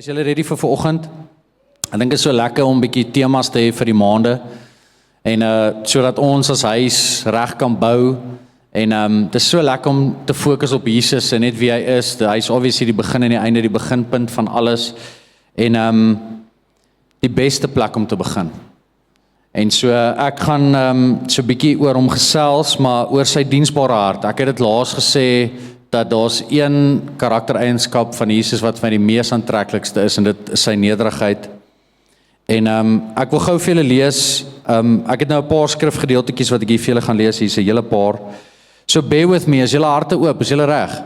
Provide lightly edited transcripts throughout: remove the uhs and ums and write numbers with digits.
Is julle ready vir vanoggend? Ek dink dit is so lekker om 'n bietjie temas te hê vir die maande en sodat ons as huis reg kan bou en dit is so lekker om te fokus op Jesus en net wie hy is. Hy is obviously die begin en die einde, die beginpunt van alles en die beste plek om te begin. En so ek gaan so 'n bietjie oor hom gesels, maar oor sy diensbare hart. Ek het dit laas gesê dat daar's een karaktereienskap van Jesus wat vir my die mees aantreklikste is en dit is sy nederigheid. En ek wil gou vir julle lees. Ek het nou 'n paar skrifgedeeltetjies wat ek hier vir julle gaan lees. Hier's 'n hele paar. So bear with me, is julle harte oop, is julle reg?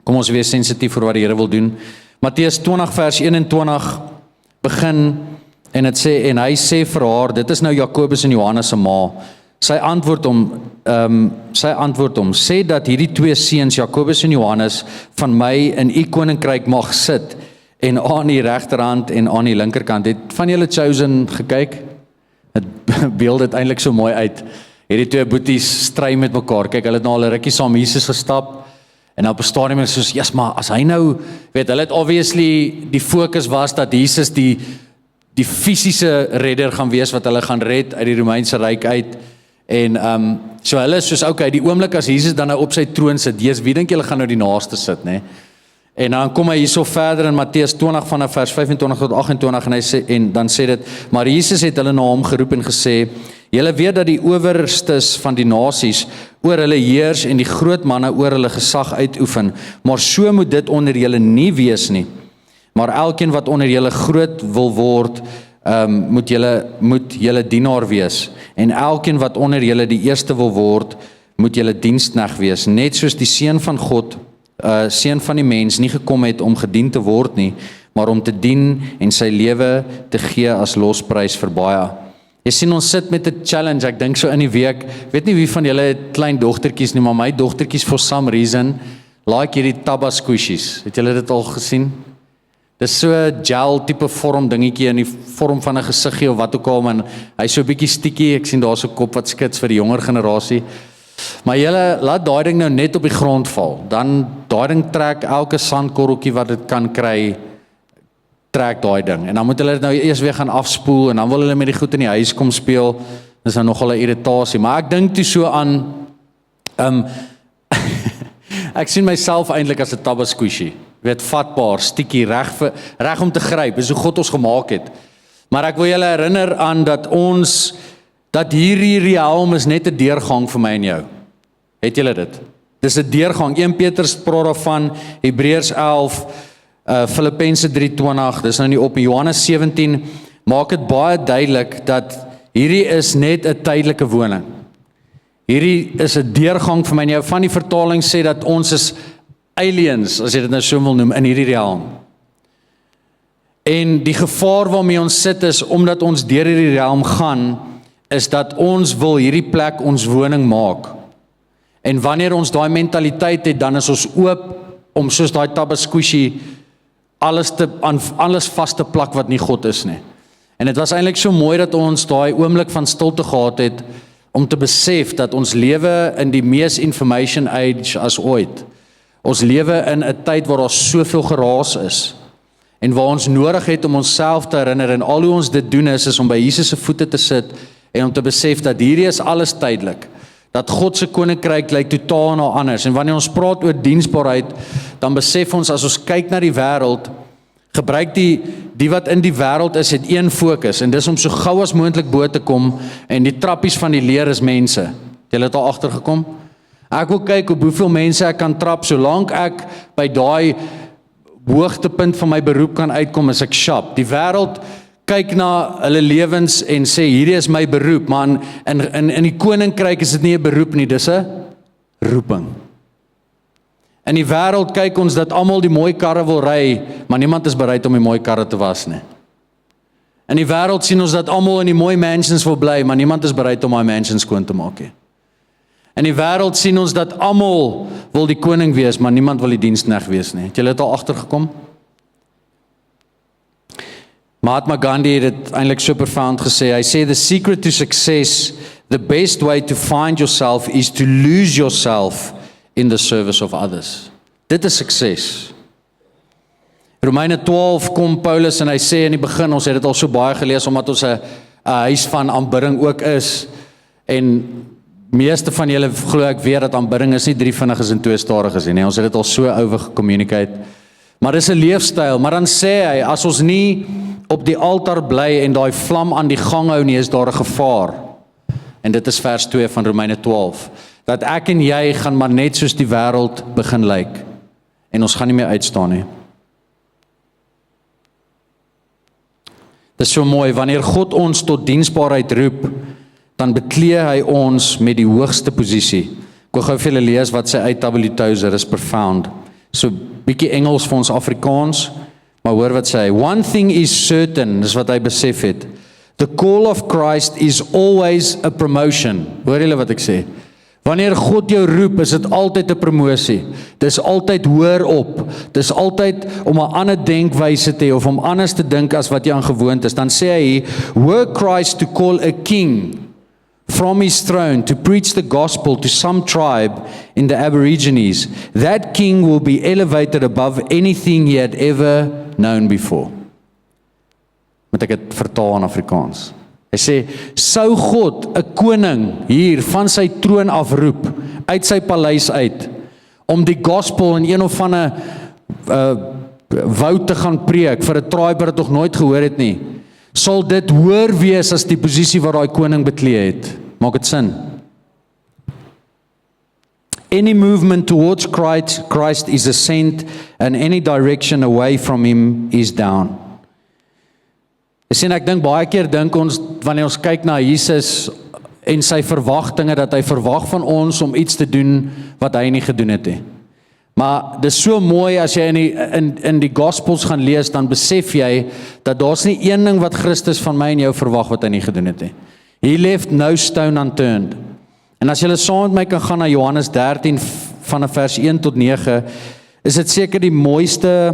Kom ons wees sensitief vir wat die Here wil doen. Matteus 20 vers 21 begin en dit sê, en hy sê vir haar, dit is nou Jakobus en Johannes se ma. Sy antwoord hom, sê dat hierdie twee seuns, Jakobus en Johannes, van my in u koninkryk mag sit, en aan die regterhand en aan die linkerkant. Het van julle Chosen gekyk? Het beeld dit eintlik so mooi uit. Hierdie twee boeties stry met mekaar. Kyk, hulle het nou al 'n rukkie saam Jesus gestap, en op 'n stadium is soos, yes, maar as hy nou, weet, hulle het obviously, die fokus was dat Jesus die fisiese redder gaan wees, wat hulle gaan red uit die Romeinse ryk uit, en so hulle is soos, okay, die oomblik as Jesus dan nou op sy troon sit, wie dink julle gaan nou die naaste sit, né? En dan kom hy hierso verder in Matteus 20 vanaf vers 25 tot 28 en dan sê dit, maar Jesus het hulle na hom geroep en gesê, julle weet dat die owerstes van die nasies oor hulle heers en die groot manne oor hulle gesag uitoefen, maar so moet dit onder julle nie wees nie. Maar elkeen wat onder julle groot wil word, moet julle dienaar wees. En elkeen wat onder julle die eerste wil word, moet julle diensknegt wees. Net soos die seun van God, seun van die mens, nie gekom het om gedien te word nie, maar om te dien en sy lewe te gee as losprys vir baie. Jy sien, ons sit met 'n challenge, ek dink so in die week, weet nie wie van julle het klein dogtertjies nie, maar my dogtertjies for some reason, like hierdie Tabba squishies. Het julle dit al gesien? Dis so 'n gel tipe vorm dingetjie in die vorm van 'n gesiggie of wat ook al, en hy's so 'n bietjie stikkie, ek sien daar so 'n kop wat skits vir die jonger generasie. Maar julle, laat daai ding nou net op die grond val, dan daai ding trek elke sandkorreltjie wat dit kan kry, trek daai ding, en dan moet hulle dit nou eers weer gaan afspoel, en dan wil hulle met die goed in die huis kom speel, dis nou nogal 'n irritasie, maar ek dink toe so aan, ek sien myself eintlik as 'n Tabba squishy, weet, vatbaar, stikkie, reg om te gryp, is hoe God ons gemaak het, maar ek wil julle herinner aan dat hierdie realm is net 'n deurgang vir my en jou. Het julle dit? Dis 'n deurgang. 1 Petrus praat daarvan, Hebreërs 11, Filippense 3:20, dis nou nie op Johannes 17, maak dit baie duidelik dat hierdie is net 'n tydelike woning. Hierdie is 'n deurgang vir my en jou. Van die vertaling sê dat ons is aliens, as jy dit nou so wil noem, in hierdie realm. En die gevaar waarmee ons sit is, omdat ons deur hierdie realm gaan, is dat ons wil hierdie plek ons woning maak. En wanneer ons daai mentaliteit het, dan is ons oop om soos daai Tabba squishy alles vas te plak wat nie God is nie. En dit was eintlik so mooi dat ons daai oomblik van stilte gehad het om te besef dat ons lewe in die mees information age as ooit. Ons lewe in 'n tyd waar daar soveel geraas is en waar ons nodig het om onsself te herinner, en al hoe ons dit doen is om by Jesus se voete te sit en om te besef dat hierdie is alles tydelik. Dat God se koninkryk lyk totaal nou anders. En wanneer ons praat oor diensbaarheid, dan besef ons as ons kyk na die wêreld, gebruik die wat in die wêreld is, het een fokus, en dis om so gou as moontlik bo te kom, en die trappies van die leer is mense. Julle het al agtergekom? Ek wil kyk op hoeveel mense ek kan trap, solank ek by daai hoogtepunt van my beroep kan uitkom, is ek sharp. Die wêreld kyk na hulle lewens en sê, hierdie is my beroep, maar in die koninkryk is dit nie 'n beroep nie, dis 'n roeping. In die wêreld kyk ons dat almal die mooi karre wil ry, maar niemand is bereid om die mooi karre te was nie. In die wêreld sien ons dat almal in die mooi mansions wil bly, maar niemand is bereid om daai mansions skoon te maak nie. In die wêreld sien ons dat almal wil die koning wees, maar niemand wil die diensknegt wees nie. Het julle dit al agtergekom? Mahatma Gandhi het dit eintlik so profound gesê. Hy sê, the secret to success, the best way to find yourself is to lose yourself in the service of others. Dit is sukses. Romeine 12 kom Paulus en hy sê in die begin, ons het dit al so baie gelees, omdat ons 'n huis van aanbidding ook is, en meeste van julle glo ek weet dat aanbidding is nie 3 vinniges en 2 stadiges nie, ons het dit al so over gecommunicate, maar dis 'n leefstyl, maar dan sê hy, as ons nie op die altaar bly en daai vlam aan die gang hou nie, is daar 'n gevaar, en dit is vers 2 van Romeine 12, dat ek en jy gaan maar net soos die wêreld begin lyk, en ons gaan nie meer uitstaan nie. Dit is so mooi, wanneer God ons tot diensbaarheid roep, dan beklee hy ons met die hoogste posisie. Ek wil gou vir julle lees wat sy A.W. Tozer is profound. So bietjie Engels vir ons Afrikaans, maar hoor wat sê hy. One thing is certain, dis wat hy besef het. The call of Christ is always a promotion. Hoor julle wat ek sê? Wanneer God jou roep, is dit altyd 'n promosie. Dis altyd hoër op. Dis altyd om 'n ander denkwyse te hê of om anders te dink as wat jy aan gewoond is. Dan sê hy, were Christ to call a king from his throne to preach the gospel to some tribe in the Aborigines, that king will be elevated above anything he had ever known before. Moet ek dit vertaal in Afrikaans? Hy sê, sou God 'n koning hier van sy troon afroep, uit sy paleis uit, om die gospel in een of ander woud te gaan preek, vir 'n tribe wat nog nooit gehoor het nie, sal dit hoër wees as die posisie wat daai koning beklee het. Maak dit sin? Any movement towards Christ is ascent, and any direction away from him is down. Ek dink baie keer dink ons, wanneer ons kyk na Jesus en sy verwagtinge, dat hy verwag van ons om iets te doen wat hy nie gedoen het nie. Maar dis so mooi as jy in die Gospels gaan lees, dan besef jy dat daar's nie een ding wat Christus van my en jou verwag wat hy nie gedoen het nie. He left no stone unturned. En as jy saam met my kan gaan na Johannes 13 van vers 1 tot 9, is dit seker die mooiste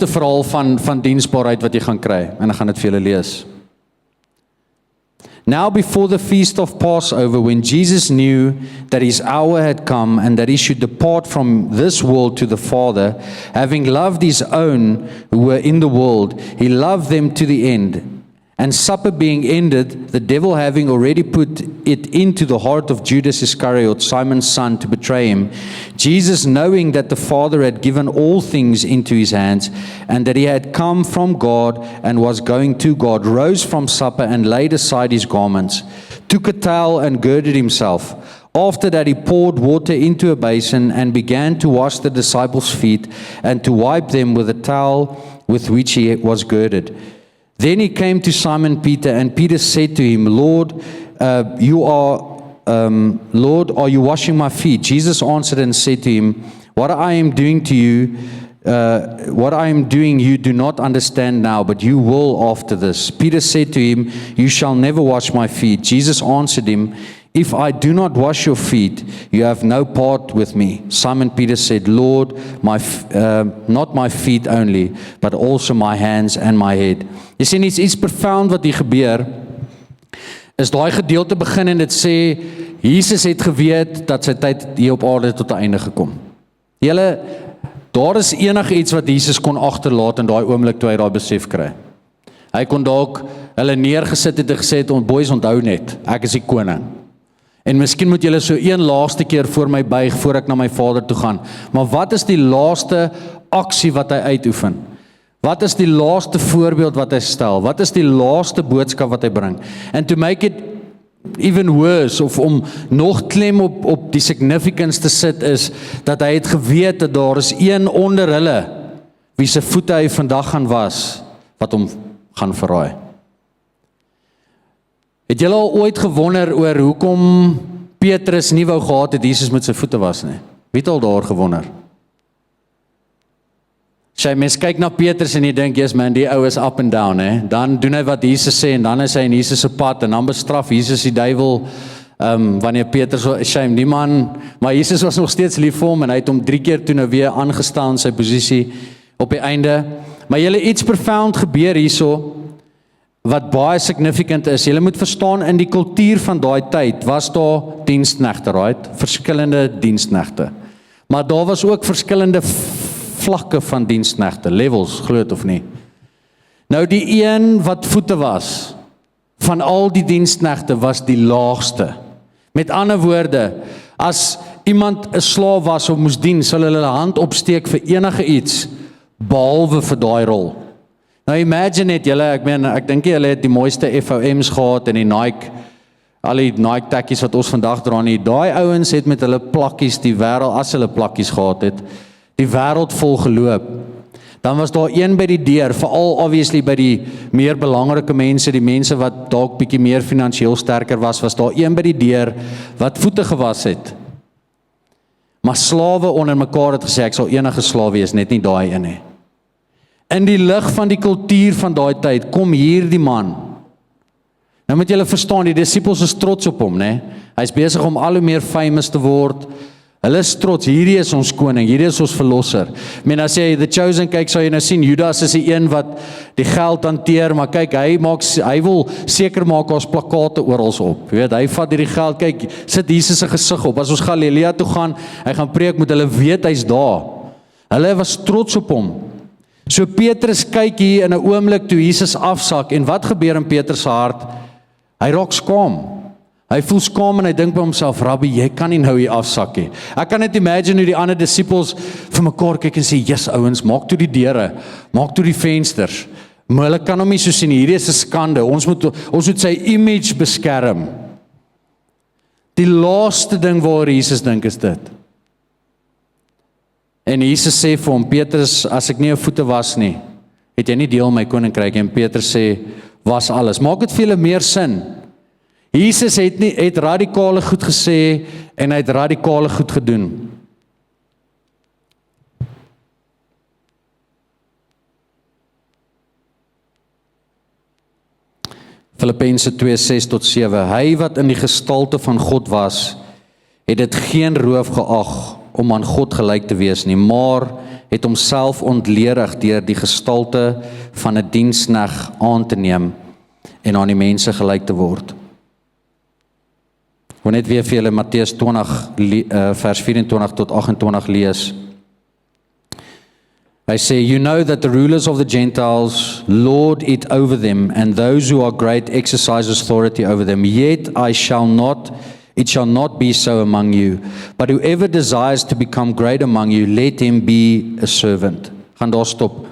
verhaal van diensbaarheid wat jy gaan kry, en ek gaan dit vir julle lees. Now before the feast of Passover, when Jesus knew that his hour had come and that he should depart from this world to the Father, having loved his own who were in the world, he loved them to the end. And supper being ended, the devil having already put it into the heart of Judas Iscariot, Simon's son, to betray him, Jesus, knowing that the Father had given all things into his hands, and that he had come from God and was going to God, rose from supper and laid aside his garments, took a towel and girded himself. After that he poured water into a basin and began to wash the disciples' feet and to wipe them with a towel with which he was girded. Then he came to Simon Peter, and Peter said to him, Lord, are you washing my feet? Jesus answered and said to him, what I am doing you do not understand now, but you will after this. Peter said to him, you shall never wash my feet. Jesus answered him, if I do not wash your feet, you have no part with me. Simon Peter said, Lord, not my feet only, but also my hands and my head. Jy sien iets profound wat hier gebeur, is daai gedeelte begin en dit sê, Jesus het geweet dat sy tyd hier op aarde tot 'n einde gekom. Daar is enige iets wat Jesus kon agterlaat in daai oomblik toe hy daai besef kry. Hy kon dalk hulle neergesit het en gesê het, boys, onthou net, ek is die koning. En miskien moet julle so een laaste keer voor my buig, voor ek na my Vader toe gaan. Maar wat is die laaste aksie wat hy uitoefen? Wat is die laaste voorbeeld wat hy stel? Wat is die laaste boodskap wat hy bring? And to make it even worse, of om nog klem op die significance te sit, is dat hy het geweet dat daar is een onder hulle, wie se voete hy vandag gaan was, wat hom gaan verraai. Het julle al ooit gewonder oor hoekom Petrus nie wou gehad het Jesus met sy voete was nie? Wie het al daar gewonder? As jy mens kyk na Petrus en jy dink, yes man, die ou is up and down, dan doen hy wat Jesus sê, en dan is hy in Jesus se pad, en dan bestraf Jesus die duiwel, wanneer Petrus, shame, die man, maar Jesus was nog steeds lief vir hom, en hy het hom 3 keer toe nou weer aangestaan, sy posisie op die einde. Maar julle, iets profound gebeur hierso, wat baie significant is. Julle moet verstaan, in die kultuur van daai tyd was daar diensknegte, right? Verskillende diensknegte. Maar daar was ook verskillende vlakke van diensknegte, levels, glo dit of nie. Nou die een wat voete was, van al die diensknegte was die laagste. Met ander woorde, as iemand 'n slaaf was of moes dien, sal hulle hand opsteek vir enige iets, behalwe vir daai rol. Nou imagine net julle, ek dink julle het die mooiste FOM's gehad en die Nike, al die Nike tekkies wat ons vandag dra nie. Daai ouens het met hulle plakkies die wêreld, as hulle plakkies gehad het, die wêreld vol geloop. Dan was daar een by die deur, veral obviously by die meer belangrike mense, die mense wat dalk bietjie meer finansiëel sterker was daar een by die deur wat voete gewas het. Maar slawe onder mekaar het gesê, ek sal enige slaaf wees, net nie daai een nie. In die lig van die kultuur van daai tyd, kom hier die man. Nou moet julle verstaan, die disippels is trots op hom, né? Hy is besig om al hoe meer famous te word. Hulle is trots, hierdie is ons koning, hierdie is ons verlosser. As jy The Chosen kyk, sal jy nou sien, Judas is die een wat die geld hanteer, maar kyk, hy wil seker maak ons plakate oral op. Jy weet, hy vat hierdie geld, kyk, sit Jesus se gesig op. As ons Galilea toe gaan, hy gaan preek, moet hulle weet hy's daar. Hulle was trots op hom. So Petrus kyk hier in 'n oomblik toe Jesus afsak, en wat gebeur in Petrus se hart? Hy raak skaam. Hy voel skaam en hy dink by homself, Rabbi, jy kan nie nou hier afsak nie. Ek kan net imagine hoe die ander disippels vir mekaar kyk en sê, yes ouens, maak toe die deure, maak toe die vensters. Maar hulle kan hom nie so sien, hierdie is 'n skande, ons moet sy image beskerm. Die laaste ding waar Jesus dink is dit. En Jesus sê vir hom, Petrus, as ek nie jou voete was nie, het jy nie deel in my koninkryk. En Petrus sê, was alles. Maak dit vir julle meer sin. Jesus het radikale goed gesê en hy het radikale goed gedoen. Filippense 2:6-7. Hy wat in die gestalte van God was, het dit geen roof geag om aan God gelyk te wees nie, maar het homself ontledig deur die gestalte van 'n diensknegt aan te neem en aan die mense gelyk te word. Ek wil net weer vir julle Matteus 20 vers 24 tot 28 lees. Hy sê, you know that the rulers of the Gentiles lord it over them, and those who are great exercise authority over them. Yet it shall not be so among you. But whoever desires to become great among you, let him be a servant. Gaan daar stop.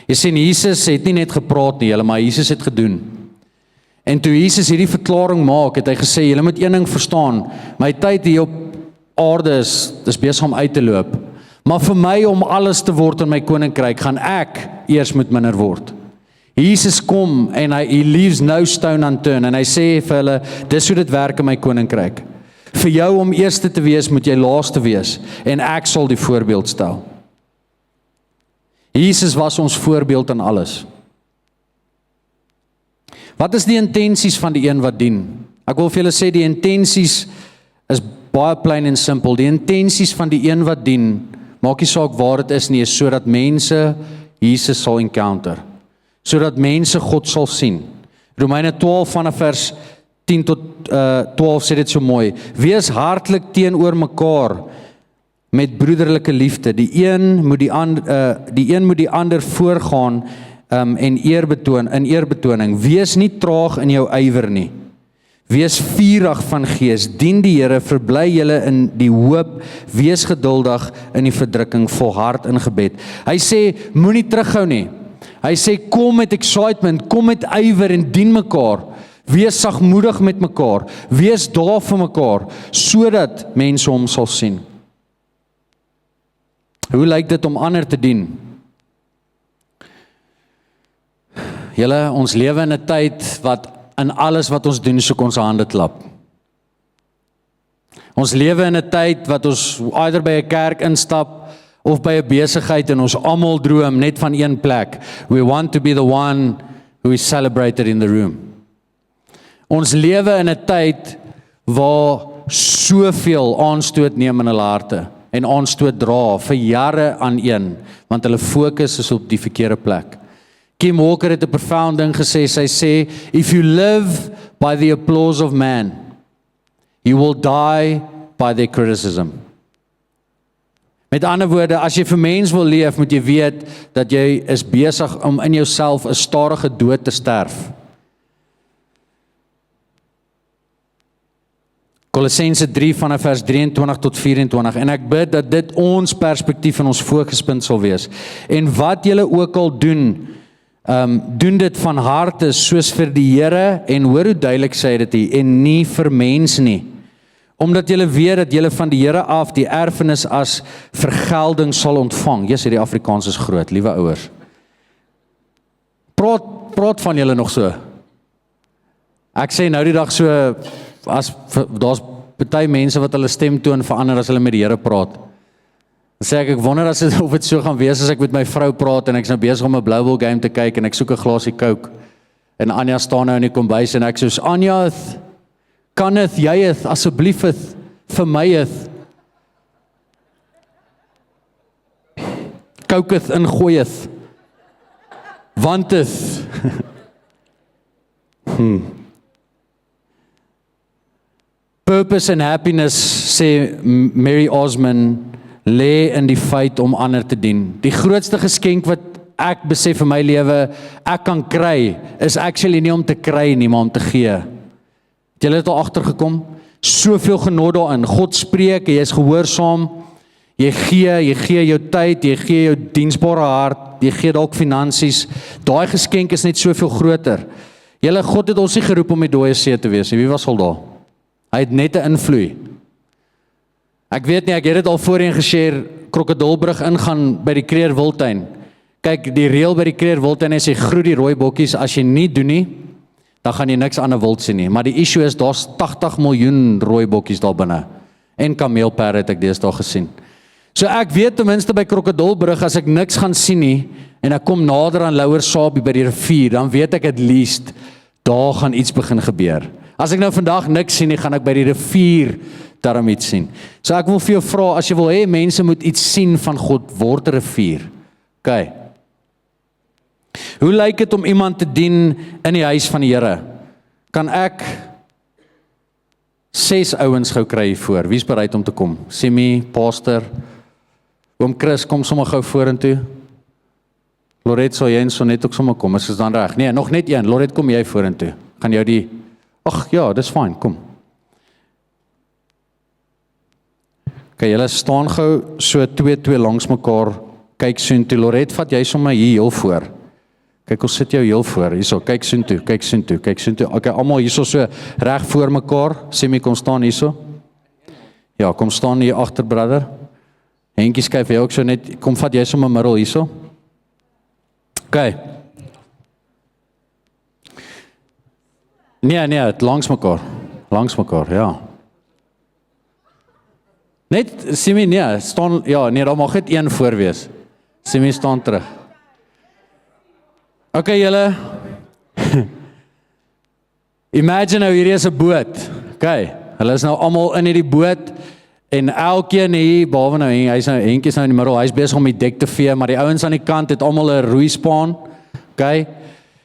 Jy sien, Jesus het nie net gepraat nie, maar Jesus het gedoen. En toe Jesus hierdie verklaring maak, het hy gesê, julle moet een ding verstaan, my tyd hier op aarde is besig om uit te loop, maar vir my om alles te word in my koninkryk, gaan ek eers moet minder word. Jesus kom en he leaves no stone unturned, en hy sê vir hulle, dis hoe dit werk in my koninkryk. Vir jou om eerste te wees, moet jy laaste wees, en ek sal die voorbeeld stel. Jesus was ons voorbeeld in alles. Wat is die intensies van die een wat dien? Ek wil vir julle sê, die intensies is baie plain en simpel. Die intensies van die een wat dien, maak nie saak waar dit is nie, is sodat mense Jesus sal encounter. Sodat mense God sal sien. Romeine 12 vanaf vers 10 tot 12 sê dit so mooi. Wees hartlik teenoor mekaar met broederlike liefde. Die een moet die ander voorgaan en eerbetoning. Wees nie traag in jou ywer nie. Wees vurig van gees, dien die Here, verbly julle in die hoop, wees geduldig in die verdrukking, volhard in gebed. Hy sê, moenie terughou nie. Hy sê, kom met excitement, kom met ywer en dien mekaar. Wees sagmoedig met mekaar, wees daar vir mekaar, sodat mense hom sal sien. Hoe lyk dit om ander te dien? Julle, ons lewe in 'n tyd wat in alles wat ons doen, soek ons hande klap. Ons lewe in 'n tyd wat ons either by 'n kerk instap of by 'n besigheid en ons almal droom net van een plek. We want to be the one who is celebrated in the room. Ons lewe in 'n tyd waar soveel aanstoot neem in hulle harte en aanstoot dra vir jare aan een, want hulle fokus is op die verkeerde plek. Kim Walker het 'n profound ding gesê, sy sê, if you live by the applause of man, you will die by their criticism. Met ander woorde, as jy vir mens wil leef, moet jy weet dat jy is besig om in jouself 'n stadige dood te sterf. Kolossense 3 vanaf vers 23 tot 24 en ek bid dat dit ons perspektief en ons fokuspunt sal wees. En wat julle ook al doen, doen dit van harte soos vir die Here en hoor hoe duidelik sê hy dit hier, en nie vir mens nie. Omdat julle weet dat julle van die Here af die erfenis as vergelding sal ontvang. Jesus, hierdie Afrikaans is groot, liewe ouers. Praat van julle nog so. Ek sê nou die dag so, daar's party mense wat hulle stemtoon verander as hulle met die Here praat. Dan sê ek wonder of dit so gaan wees as ek met my vrou praat en ek's nou besig om 'n Blue Ball game te kyk en ek soek 'n glasie Coke. En Anja staan nou in die kombuis en ek sê, Anja, kaneth, jyeth, assebliefeth, vir myeth. Koketh ingooieth. Wanteth. Purpose and happiness, sê Mary Osmond, lê in die feit om ander te dien. Die grootste geskenk wat ek besef in my lewe ek kan kry, is actually nie om te kry nie, maar om te gee. Het julle dit al agtergekom? Soveel genot daarin. God spreek, jy is gehoorsaam, jy gee jou tyd, jy gee jou diensbare hart, jy gee dalk finansies. Daai geskenk is net soveel groter. Julle, God het ons nie geroep om die dooie see te wees. Wie was al daar? Hy het net 'n invloed. Ek weet nie, ek het dit al voorheen geshare, Krokodilbrug ingaan by die Kreer Wildtuin. Kyk, die reël by die Kreer Wildtuin is jy groet die rooi bokkies, as jy nie doen nie, dan gaan jy niks aan 'n wild sien nie. Maar die issue is, daar's 80 miljoen rooi bokkies daar binne. En kameelperde het ek deesdae gesien. So ek weet ten minste by Krokodilbrug, as ek niks gaan sien nie, en ek kom nader aan Louwer Sabie by die rivier, dan weet ek at least, daar gaan iets begin gebeur. As ek nou vandag niks sien nie, gaan ek by die rivier daarom iets sien. So ek wil vir jou vra, as jy wil hê, mense moet iets sien van God, word 'n rivier. OK. Hoe lyk dit om iemand te dien in die huis van die Here? Kan ek 6 ouens gou kry hiervoor? Wie's bereid om te kom? Simi, pastor, oom Chris, kom sommer gou vorentoe. Loretso, jy en Sonet ook sommer kom, is dit dan reg? Nee, nog net een. Loret, kom jy vorentoe. Gaan jou die... Ag ja, dis fyn, kom. OK, julle staan gou so 2 langs mekaar. Kyk soontoe. Loret, vat jy sommer hier heel voor. Kyk, ons sit jou heel voor. Hierso, kyk soontoe, kyk soontoe, kyk soontoe. OK, almal hierso so reg voor mekaar. Semi, kom staan hierso. Ja, kom staan hier agter, brother. Henkie, skuif jy ook so net. Kom vat jy sommer middel hierso. OK. Nee, langs mekaar, ja. Net, Simi, nee, staan, ja, nee, daar mag net een voor wees. Simi, staan terug. OK, julle. Imagine nou, hierdie is 'n boot. OK, hulle is nou almal in hierdie boot, en elkeen hier, behalwe nou, hy's nou, Henkie is nou in die middel, hy's besig om die dek te vee, maar die ouens aan die kant het almal 'n roeispaan. OK,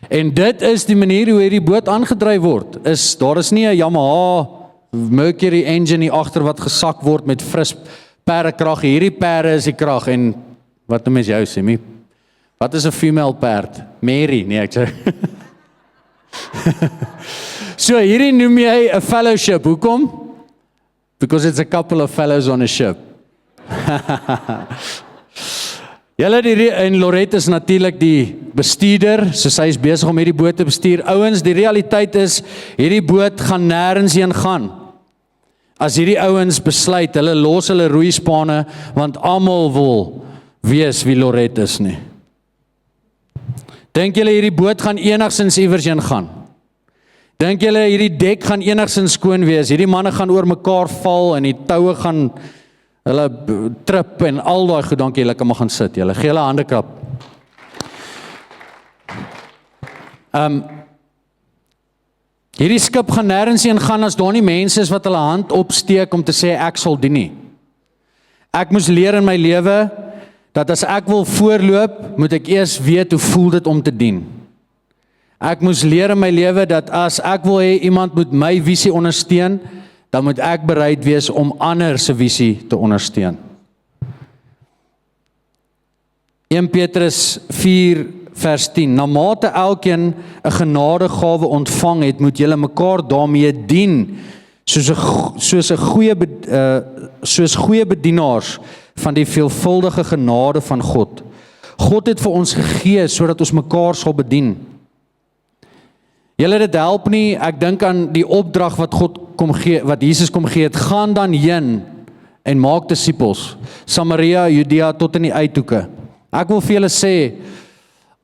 en dit is die manier hoe hierdie boot aangedryf word. Daar is nie 'n Yamaha Mercury engine hier agter wat gesak word met fris perdekrag. Hierdie perde is die krag. En wat noem jy jou, Simi? Wat is 'n female perd? Mary, nee, ek sê. So hierdie noem jy 'n fellowship. Hoekom? Because it's a couple of fellows on a ship. Julle, en Lorette is natuurlik die bestuurder, so sy is besig om hierdie boot te bestuur. Ouens, die realiteit is, hierdie boot gaan nêrens heen gaan. As hierdie ouens besluit, hulle los hulle roeispane, want almal wil weet wie Lorette is nie. Dink julle hierdie boot gaan enigsins iewers heen gaan? Dink julle hierdie dek gaan enigsins skoon wees? Hierdie manne gaan oor mekaar val en die toue gaan hulle trip en al daai goed. Dankie, julle kan maar gaan sit. Julle gee hulle hande klap. Hierdie skip gaan nêrens heen gaan as daar nie mense is wat hulle hand opsteek om te sê ek sal dien nie. Ek moes leer in my lewe dat as ek wil voorloop, moet ek eers weet hoe voel dit om te dien. Ek moes leer in my lewe dat as ek wil hê iemand moet my visie ondersteun, dan moet ek bereid wees om ander se visie te ondersteun. 1 Petrus 4 vers 10. Na mate elkeen 'n genadegawe ontvang het, moet julle mekaar daarmee dien, soos goeie bedienaars van die veelvuldige genade van God. God het vir ons gegee sodat ons mekaar sal bedien. Julle, dit help nie, ek dink aan die opdrag wat Jesus kom gee het, gaan dan heen en maak disippels, Samaria, Judea tot in die uithoeke. Ek wil vir julle sê,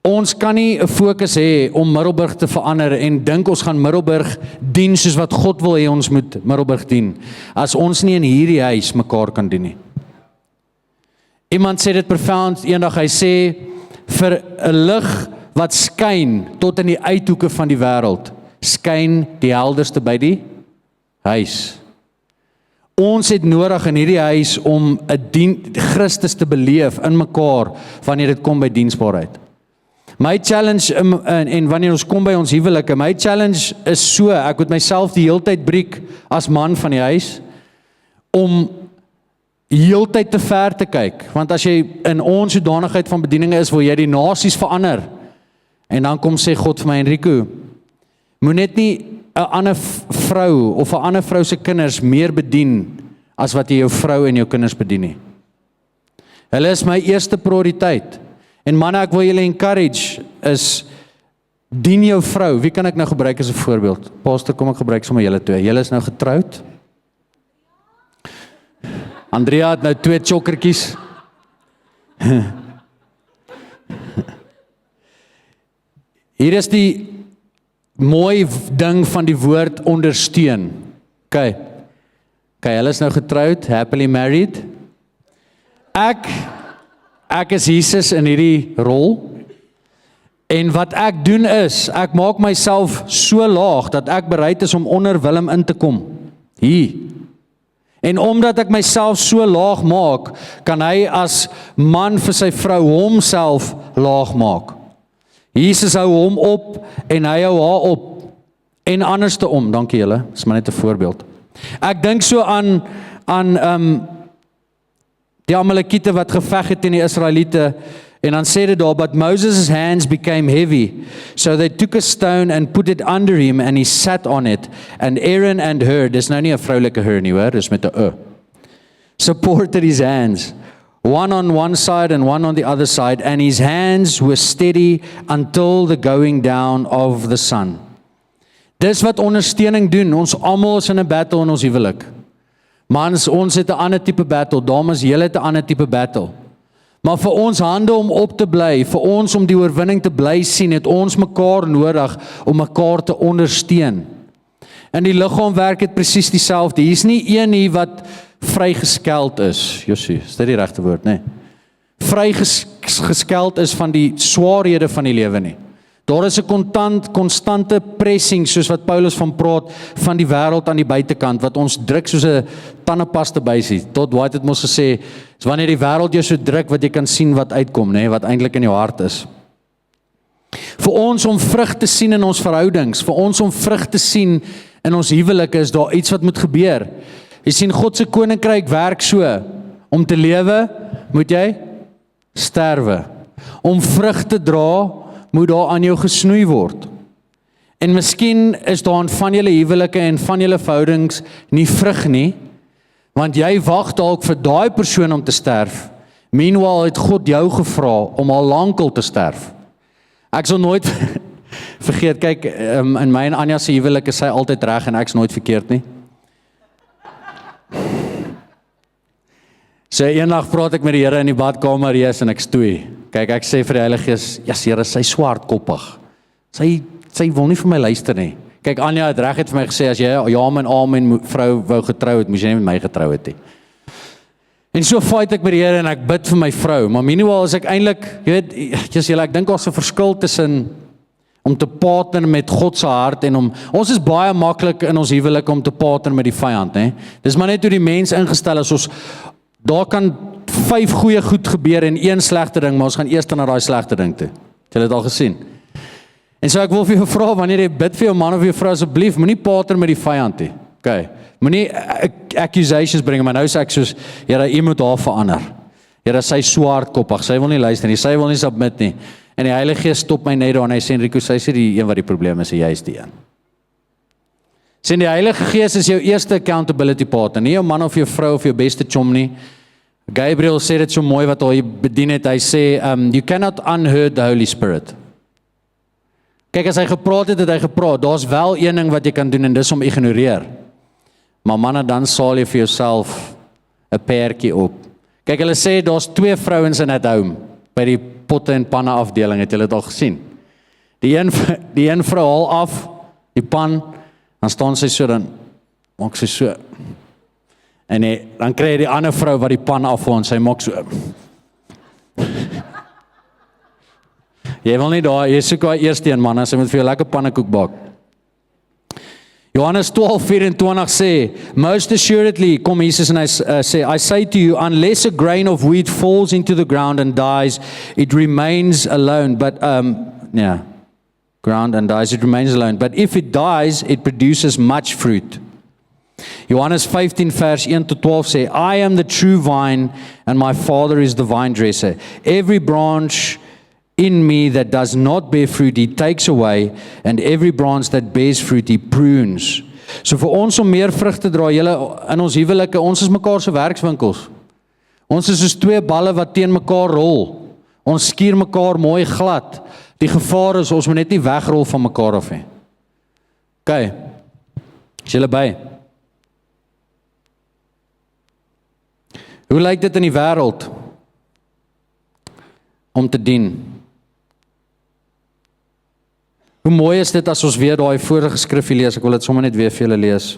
ons kan nie 'n fokus hê om Middelburg te verander en dink ons gaan Middelburg dien soos wat God wil hê ons moet Middelburg dien, as ons nie in hierdie huis mekaar kan dien nie. Iemand sê dit profound eendag, hy sê, vir 'n lig wat skyn tot in die uithoeke van die wêreld, skyn die helderste by die huis. Ons het nodig in hierdie huis om 'n Christus te beleef in mekaar wanneer dit kom by diensbaarheid. My challenge, en wanneer ons kom by ons huwelike, my challenge is so, ek moet myself die heeltyd breek as man van die huis, om heeltyd te ver te kyk, want as jy in ons sodanigheid van bediening is, wil jy die nasies verander, en dan kom sê God vir my, Enrico, moet net nie 'n ander vrou of 'n ander vrou se kinders meer bedien as wat jy jou vrou en jou kinders bedien nie. Hulle is my eerste prioriteit. En manne, ek wil julle encourage is, dien jou vrou. Wie kan ek nou gebruik as 'n voorbeeld? Pastor, kom ek gebruik sommer julle twee. Julle is nou getroud. Andrea het nou 2 chokkertjies. Hier is die mooi ding van die woord ondersteun. Okay, hulle is nou getroud, happily married. Ek is Jesus in hierdie rol. En wat ek doen is, ek maak myself so laag, dat ek bereid is om onder Willem in te kom. Hier. En omdat ek myself so laag maak, kan hy as man vir sy vrou homself laag maak. Jesus hou hom op en hy hou haar op. En anderste om, dankie julle, is maar net 'n voorbeeld. Ek dink so aan die Amalekiete wat geveg het teen die Israeliete, en dan sê dit daar, but Moses' hands became heavy, so they took a stone and put it under him, and he sat on it, and Aaron and Hur, dis nou nie 'n vroulike Hur nie hoor, dis met 'n supported his hands, one on one side and one on the other side, and his hands were steady until the going down of the sun. Dis wat ondersteuning doen, ons almal is in 'n battle in ons huwelik. Mans, ons het 'n ander tipe battle, dames, julle het 'n ander tipe battle. Maar vir ons hande om op te bly, vir ons om die oorwinning te bly sien, het ons mekaar nodig om mekaar te ondersteun. En die liggaam werk het presies dieselfde. Hier is nie een hier wat vrygeskeld is. Josie, is dit die regte woord, nee? Vrygeskeld is van die swaarhede van die lewe nie. Daar is 'n konstante pressing, soos wat Paulus van praat, van die wêreld aan die buitekant, wat ons druk soos 'n tandepasta bysie. Tot White het mos gesê, is wanneer die wêreld jou so druk, wat jy kan sien wat uitkom, nee, wat eintlik in jou hart is. Vir ons om vrug te sien in ons verhoudings, vir ons om vrug te sien in ons huwelike, is daar iets wat moet gebeur. Jy sien, God se koninkryk werk so, om te lewe, moet jy sterwe. Om vrug te dra, moet daar aan jou gesnoei word. En miskien is daar van julle huwelike en van julle verhoudings nie vrug nie, want jy wag dalk vir daai persoon om te sterf. Meanwhile het God jou gevra om al lankal te sterf. Ek sal nooit vergeet, kyk, in my en Anja se huwelik is sy altyd reg en ek's nooit verkeerd nie. So eendag praat ek met die Here in die badkamer eers en ek stoei. Kyk, ek sê vir die Heilige Gees, ja Here, sy swaardkoppig. Sy wil nie vir my luister nie. Kyk, Anja het reg het vir my gesê, as jy ja en amen vrou wou getrou het, moes jy nie met my getrou het nie. En so fight ek met die Here en ek bid vir my vrou, maar meanwhile is ek eintlik, jy weet, ek dink daar's 'n verskil tussen om te partner met God se hart en ons is baie maklik in ons huwelik om te partner met die vyand, hè. Dis maar net hoe die mens ingestel is, daar kan 5 goeie goed gebeur en 1 slegte ding, maar ons gaan eers na daai slegte ding toe. Het julle dit al gesien? En so ek wil vir jou vra, wanneer jy bid vir jou man of jou vrou, asseblief, moenie partner met die vyand nie. Okay. Moenie accusations bring, maar nou sê ek soos, Here, U moet haar verander. Here, sy swaardkoppig, sy wil nie luister nie, sy wil nie submit nie. En die Heilige Gees stop my net daar en hy sê, Enrico, sy sê die een wat die probleem is, en jy is die een. Sien, die Heilige Gees is jou eerste accountability partner, nie jou man of jou vrou of jou beste chom nie. Gabriel sê dit so mooi wat hy bedien het, hy sê, you cannot unheard the Holy Spirit. Kyk, as hy gepraat het, het hy gepraat, daar's wel een ding wat jy kan doen, en dis om ignoreer. Maar manne, dan saal jy vir jouself 'n pertjie op. Kyk, hulle sê, daar's 2 vrouens in het home, by die potte en panne afdeling, het julle dit al gesien? Die een vrou haal af, die pan, dan staan sy so, dan maak sy so, en dan kry jy die ander vrou wat die pan afhaal, en sy maak so. Jy wil nie daar, jy soek haar eerste een, man, sy moet vir jou lekker pannekoek bak. Johannes 12:24 sê, most assuredly, kom Jesus en hy sê, I say to you, unless a grain of wheat falls into the ground and dies, it remains alone, but, ground and dies, it remains alone, but if it dies, it produces much fruit. Johannes 15 vers 1 tot 12 sê, I am the true vine, and my Father is the vine dresser. Every branch in me that does not bear fruit, he takes away, and every branch that bears fruit, he prunes. So vir ons om meer vrug te dra, julle in ons huwelike, ons is mekaar se werkswinkels. Ons is soos 2 balle wat teen mekaar rol. Ons skuur mekaar mooi glad. Die gevaar is, ons moet net nie wegrol van mekaar af nie. OK, is julle by? Hoe lyk dit in die wêreld om te dien? Hoe mooi is dit as ons weer daai vorige skrifgie lees, ek wil dit sommer net weer vir julle lees.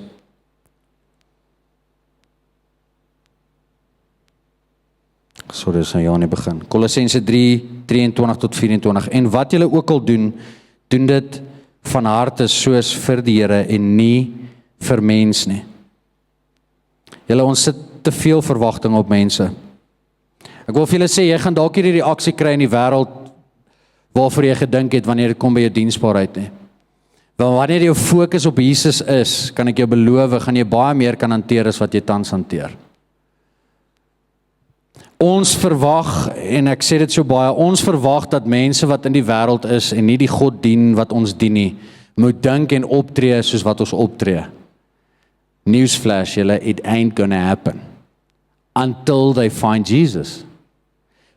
Sorry, dis nou Janie begin. Kolossense 3:23 tot 24. En wat julle ook al doen, doen dit van harte soos vir die Here en nie vir mens nie. Julle, ons sit te veel verwagting op mense. Ek wil vir julle sê, jy gaan dalk hierdie reaksie kry in die wêreld waarvoor jy gedink het wanneer dit kom by jou diensbaarheid nie. Want wanneer jou fokus op Jesus is, kan ek jou beloof, gaan jy baie meer kan hanteer as wat jy tans hanteer. Ons verwag, en ek sê dit so baie, ons verwag dat mense wat in die wêreld is en nie die God dien wat ons dien nie, moet dink en optree soos wat ons optree. Newsflash, julle, it ain't gonna happen. Until they find Jesus.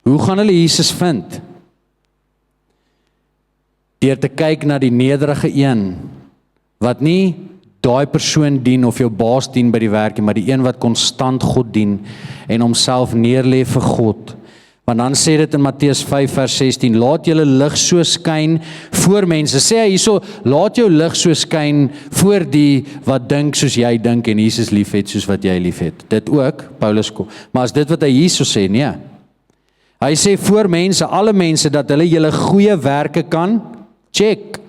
Hoe gaan hulle Jesus vind? Deur te kyk na die nederige een, wat nie daai persoon dien of jou baas dien by die werk, maar die een wat konstant God dien en homself neerlê vir God. Want dan sê dit in Matteus 5 vers 16, laat julle lig so skyn voor mense. Sê hy hierso, laat jou lig so skyn voor die wat dink soos jy dink en Jesus liefhet soos wat jy liefhet. Dit ook, Paulus kom. Maar as dit wat hy hierso sê, nee. Hy sê voor mense, alle mense, dat hulle julle goeie werke kan check.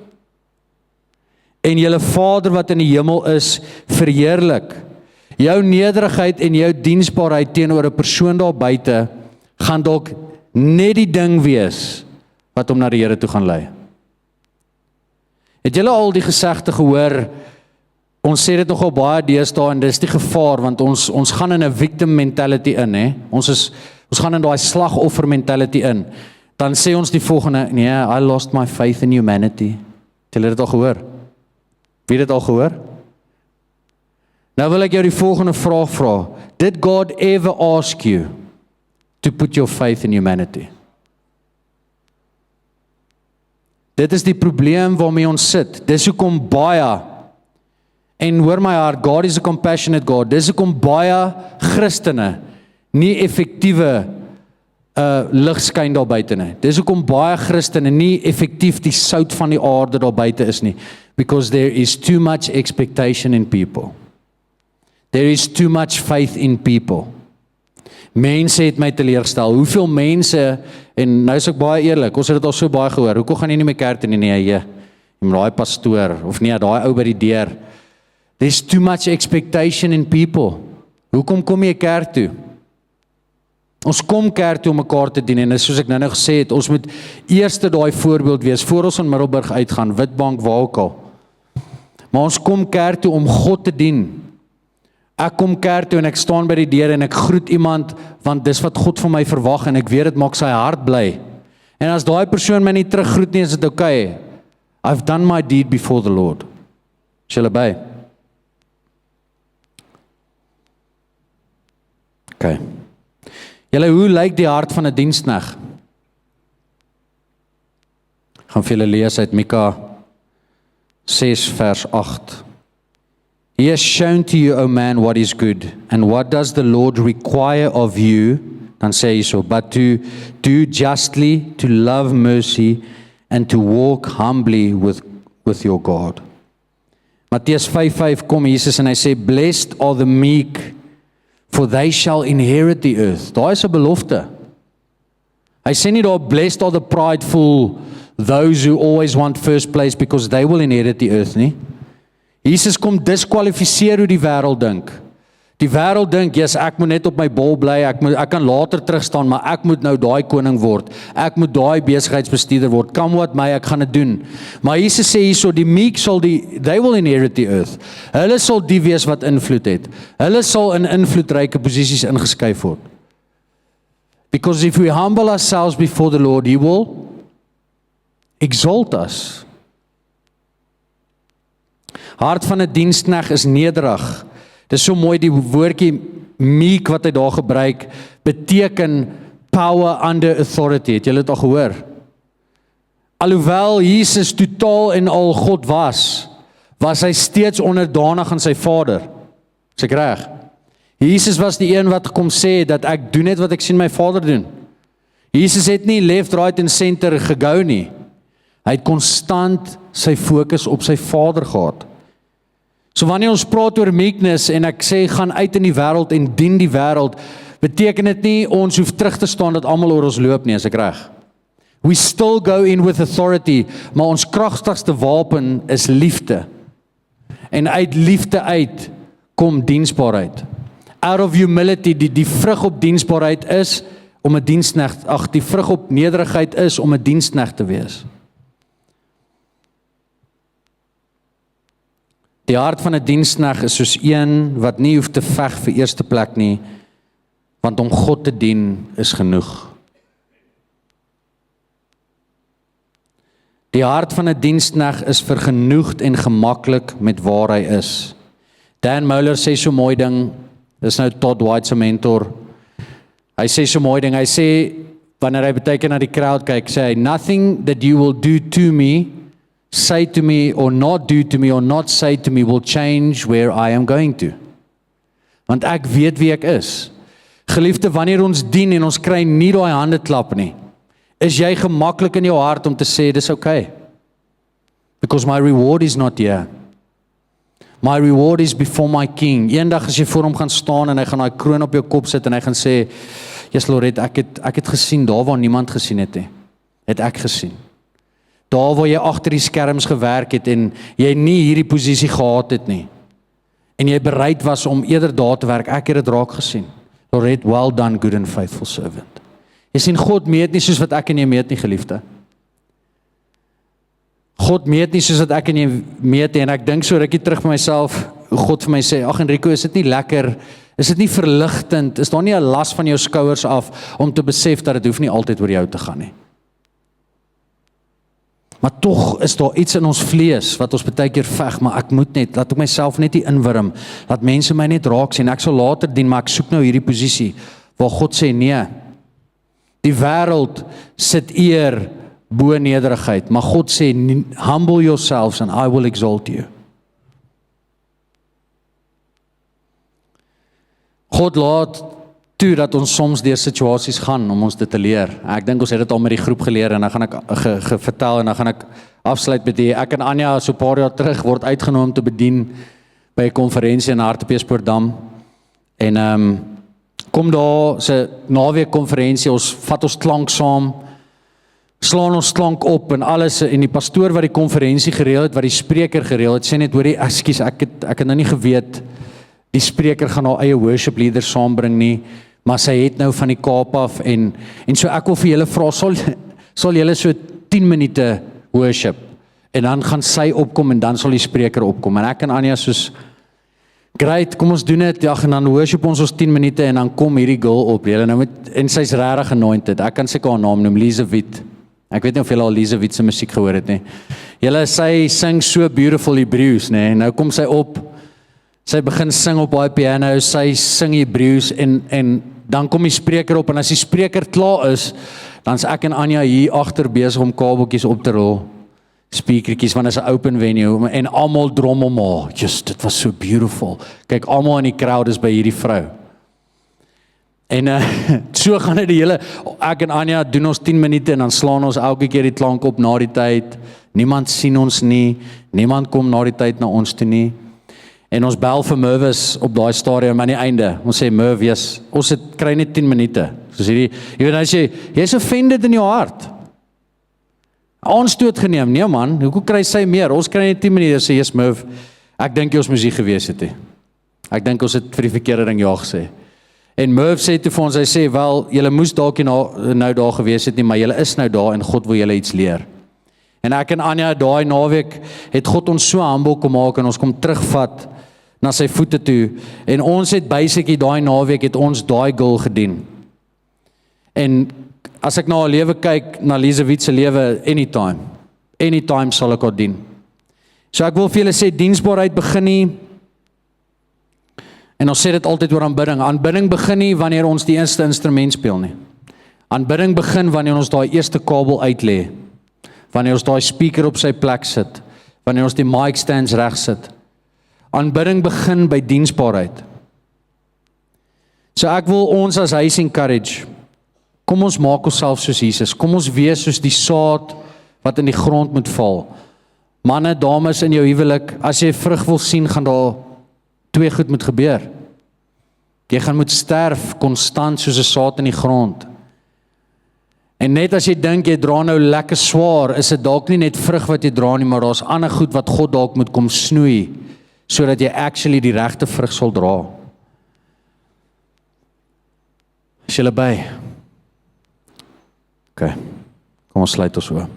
En julle Vader wat in die hemel is, verheerlik. Jou nederigheid en jou diensbaarheid teenoor 'n persoon daar buite gaan dalk net die ding wees wat hom na die Here toe gaan lei. Het julle al die gesegde gehoor? Ons sê dit nogal baie deesdae en dis die gevaar, want ons gaan in 'n victim mentality in, hè? Ons gaan in daai slagoffer mentality in. Dan sê ons die volgende, nee, I lost my faith in humanity. Het julle dit al gehoor? Wie het dit al gehoor? Nou wil ek jou die volgende vraag vra. Did God ever ask you to put your faith in humanity? Dit is die probleem waarmee ons sit. Dis hoekom baie, en hoor my hart, God is a compassionate God, dis hoekom baie Christene nie effektiewe lig skyn daar buite nie. Dis hoekom baie Christene nie effektief die sout van die aarde daar buite is nie. Because there is too much expectation in people. There is too much faith in people. Mense het my teleurgestel. Hoeveel mense, en nou is ek baie eerlik, ons het dit al so baie gehoor, hoekom gaan jy nie meer kerk toe nie? Nee, jy moet daai pastoor, of nee, daai ou by die deur. There's too much expectation in people. Hoekom kom jy kerk toe? Ons kom kerk toe om mekaar te dien, en soos ek nou gesê het, ons moet eers daai voorbeeld wees, voor ons in Middelburg uitgaan, Witbank, waar ook al. Maar ons kom kerk toe om God te dien. Ek kom kerk toe en ek staan by die deur en ek groet iemand, want dis wat God van my verwag en ek weet dit maak sy hart bly. En as daai persoon my nie teruggroet nie, is dit okay. I've done my deed before the Lord. Is julle by? Okay. Julle, hoe lyk die hart van 'n diensknegt? Ek gaan vir julle lees uit Mika 6 vers 8. He has shown to you, O man, what is good, and what does the Lord require of you, dan sê hy so, but to do justly, to love mercy, and to walk humbly with your God. Matteus 5:5 kom Jesus en hy sê, blessed are the meek, for they shall inherit the earth. Daar is 'n belofte. Hy sê nie daar, blessed are the prideful, those who always want first place, because they will inherit the earth nie. Jesus kom diskwalifiseer hoe die wêreld dink. Die wêreld dink, yes, ek moet net op my bol bly, ek kan later terugstaan, maar ek moet nou daai koning word. Ek moet daai besigheidsbestuurder word. Come what may, ek gaan dit doen. Maar Jesus sê hierso, die meek they will inherit the earth. Hulle sal die wees wat invloed het. Hulle sal in invloedryke posisies ingeskuif word. Because if we humble ourselves before the Lord, He will exalt us. Hart van 'n diensknegt is nederig. Dit is so mooi, die woordjie meek wat hy daar gebruik, beteken power under authority. Het julle dit al gehoor? Alhoewel Jesus totaal en al God was hy steeds onderdanig aan sy Vader. Is ek reg? Jesus was die een wat kom sê, dat ek doen net wat ek sien my Vader doen. Jesus het nie left, right en center gegou nie. Hy het konstant sy fokus op sy Vader gehad. So wanneer ons praat oor meekness en ek sê gaan uit in die wêreld en dien die wêreld, beteken dit nie ons hoef terug te staan dat almal oor ons loop nie, as ek reg. We still go in with authority, maar ons kragtigste wapen is liefde. En uit liefde uit kom diensbaarheid. Out of humility, die vrug op diensbaarheid is om 'n diensknegt, die vrug op nederigheid is om 'n diensknegt te wees. Die hart van 'n diensknegt is soos een wat nie hoef te veg vir eerste plek nie, want om God te dien is genoeg. Die hart van 'n diensknegt is vergenoegd en gemaklik met waar hy is. Dan Moeller sê so mooi ding, dis nou Todd White se mentor. Hy sê so mooi ding, hy sê wanneer hy baie keer na die crowd kyk, sê hy, nothing that you will do to me, say to me, or not do to me, or not say to me, will change where I am going to. Want ek weet wie ek is. Geliefde, wanneer ons dien en ons kry nie daai hande klap nie, is jy gemaklik in jou hart om te sê, dis okay. Because my reward is not here. My reward is before my king. Eendag as jy voor hom gaan staan en hy gaan daai kroon op jou kop sit en hy gaan sê, yes Lord, ek het gesien, daar waar niemand gesien het ek gesien. Daar waar jy agter die skerms gewerk het en jy nie hierdie posisie gehad het nie. En jy bereid was om eerder daar te werk, ek het dit raak gesien. Lord, well done, good and faithful servant. Jy sien, God meet nie soos wat ek en jy meet nie, geliefde. God meet nie soos wat ek en jy meet nie, en ek dink so rukkie terug by myself, God vir my sê, ag Enrico, is dit nie lekker, is dit nie verligtend, is daar nie 'n las van jou skouers af, om te besef dat dit hoef nie altyd oor jou te gaan nie. Maar tog is daar iets in ons vlees, wat ons baie keer veg, maar ek moet net, laat ek myself net nie inwurm, laat mense my net raak sien, ek sal later dien, maar ek soek nou hierdie posisie, waar God sê, nee, die wêreld sit eer bo nederigheid, maar God sê, humble yourselves and I will exalt you. God laat toe dat ons soms deur situasies gaan om ons dit te leer. Ek dink ons het dit al met die groep geleer en dan gaan ek vertel en dan gaan ek afsluit met die, ek en Anja so 'n paar jaar terug word uitgenooi om te bedien by 'n konferensie in Hartbeespoortdam. En kom daar se naweek konferensie, ons vat ons klank saam, slaan ons klank op en alles, en die pastoor wat die konferensie gereël het, wat die spreker gereël het, sê net, hoorie, ekskuus, ek het nou nie geweet, die spreker gaan haar eie worship leader saambring nie, maar sy het nou van die Kaap af, en so ek wil vir julle vra, sal julle so 10 minute worship, en dan gaan sy opkom, en dan sal die spreker opkom, en ek en Anja soos Great, kom ons doen dit, ja, en dan worship ons 10 minute en dan kom hierdie girl op, julle nou en sy's regtig anointed, ek kan seker haar naam noem, Lise Wit. Ek weet nie of julle al Lise Wit se musiek gehoor het nie. Julle, sy sing so beautiful Hebrews, nee, nou kom sy op, sy begin sing op haar piano, sy sing Hebrews en dan kom die spreker op en as die spreker klaar is, dan is ek en Anja hier agter besig om kabeltjies op te rol. Speakertjies, want is 'n open venue en almal drommel maar. Just, dit was so beautiful. Kyk, almal in die crowd is by hierdie vrou. En so gaan dit die hele, ek en Anja doen ons 10 minute en dan slaan ons elke keer die klank op na die tyd. Niemand sien ons nie, niemand kom na die tyd na ons toe nie. En ons bel vir Mervis op daai stadium aan die einde. Ons sê Mervis, ons kry net 10 minute. Soos hierdie, jy weet as jy's offended in jou hart. Aanstoot geneem, nee man, hoekom kry sy meer? Ons kry net 10 minute, sê Jesus Merv, ek dink jy ons moes hier gewees het. Ek dink ons het vir die verkeerde ding ja gesê. En Merv sê toe vir ons, hy sê, wel, julle moes dalk nou daar gewees het nie, maar julle is nou daar en God wil julle iets leer. En ek en Anja, daai naweek, het God ons so humble kom maak en ons kom terugvat na sy voete toe. En ons het basically daai naweek, het ons daai girl gedien. En as ek na haar lewe kyk, na Lise Wit se lewe, anytime sal ek haar dien. So ek wil vir julle sê, diensbaarheid begin nie, en ons sê dit altyd oor aanbidding. Aanbidding begin nie wanneer ons die eerste instrument speel nie. Aanbidding begin wanneer ons daai eerste kabel uitlê, wanneer ons daai speaker op sy plek sit, wanneer ons die mic stands reg sit. Aanbidding begin by diensbaarheid. So ek wil ons as huis encourage, kom ons maak onsself soos Jesus, kom ons wees soos die saad wat in die grond moet val. Manne, dames in jou huwelik, as jy vrug wil sien, gaan daar 2 goed moet gebeur. Jy gaan moet sterf konstant soos 'n saad in die grond. En net as jy dink jy dra nou lekker swaar, is dit dalk nie net vrug wat jy dra nie, maar daar's ander goed wat God dalk moet kom snoei, sodat jy actually die regte vrug sal dra. Is julle by? OK, kom ons sluit ons oë.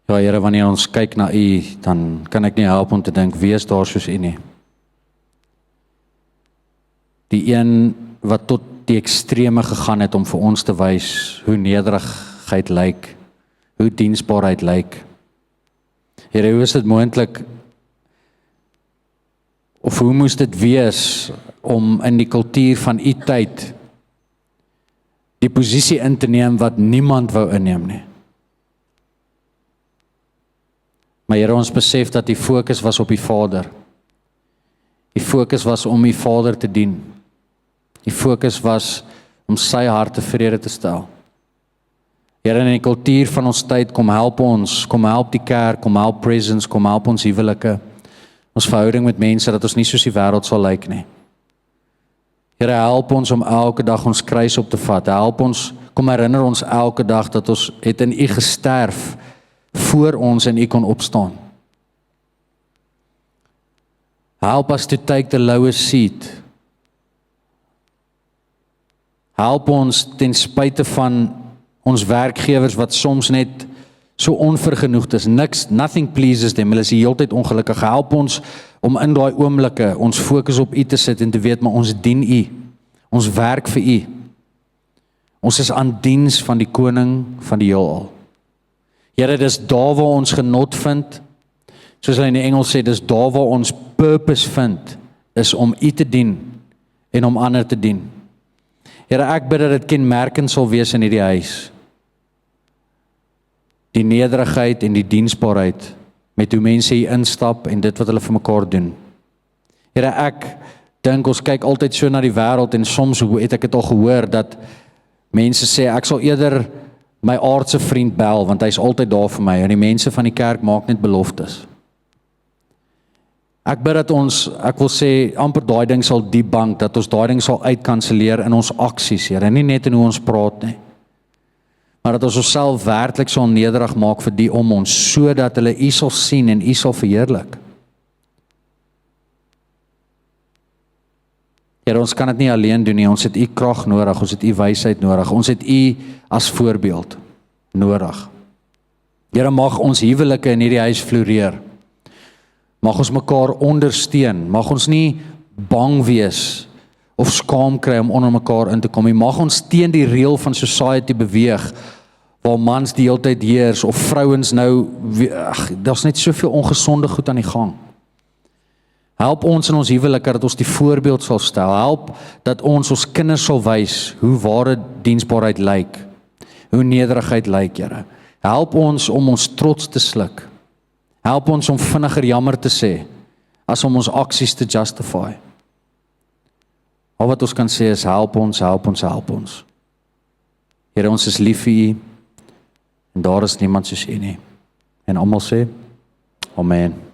Ja, Here, wanneer ons kyk na U, dan kan ek nie help om te dink, wie is daar soos U nie? Die een wat tot die ekstreme gegaan het om vir ons te wys hoe nederigheid lyk, hoe diensbaarheid lyk. Here, hoe is dit moontlik, of hoe moes dit wees om in die kultuur van U tyd die posisie in te neem wat niemand wou inneem nie? Maar Here, ons besef dat die fokus was op die Vader. Die fokus was om die Vader te dien. Die fokus was om sy hart tevrede te stel. Here, in die kultuur van ons tyd, kom help ons, kom help die kerk, kom help Presence, kom help ons huwelike, ons verhouding met mense, dat ons nie soos die wêreld sal lyk nie. Here, help ons om elke dag ons kruis op te vat. Help ons, kom herinner ons elke dag dat ons het in U gesterf, voor ons en U kon opstaan. Help us to take the lowest seat. Help ons ten spyte van ons werkgewers wat soms net so onvergenoegd is. Nothing pleases them. Hulle is die hele tyd ongelukkig. Help ons om in daai oomblikke ons fokus op U te sit en te weet, maar ons dien U. Ons werk vir U. Ons is aan diens van die koning van die heelal. Here, dis daar waar ons genot vind, soos hulle in die Engels sê, dis daar waar ons purpose vind, is om U te dien en om ander te dien. Here, ek bid dat dit kenmerkend sal wees in hierdie huis. Die nederigheid en die diensbaarheid met hoe mense hier instap en dit wat hulle vir mekaar doen. Here, ek dink ons kyk altyd so na die wêreld en soms het ek dit al gehoor dat mense sê ek sal eerder my aardse vriend bel, want hy is altyd daar vir my, en die mense van die kerk maak net beloftes. Ek bid dat ons, ek wil sê, amper daai ding sal debunk, dat ons daai ding sal uitkanselleer in ons aksies, Here, nie net in hoe ons praat nie, maar dat ons onsself werklik sal nederig maak vir die om ons, sodat hulle U sal sien en U sal verheerlik. Here, ons kan dit nie alleen doen nie, ons het U krag nodig, ons het U wysheid nodig, ons het U as voorbeeld nodig. Here, mag ons huwelike in hierdie huis floreer. Mag ons mekaar ondersteun, mag ons nie bang wees of skaam kry om onder mekaar in te kom nie. Mag ons teen die reël van society beweeg, waar mans die hele tyd heers, of vrouens nou, daar's net soveel ongesonde goed aan die gang. Help ons in ons huwelike dat ons die voorbeeld sal stel. Help dat ons kinders sal wys hoe ware diensbaarheid lyk, hoe nederigheid lyk, Here. Help ons om ons trots te sluk. Help ons om vinniger jammer te sê, as om ons aksies te justify. Al wat ons kan sê is, help ons, help ons, help ons. Here, ons is lief vir U, en daar is niemand soos U nie. En almal sê, Amen.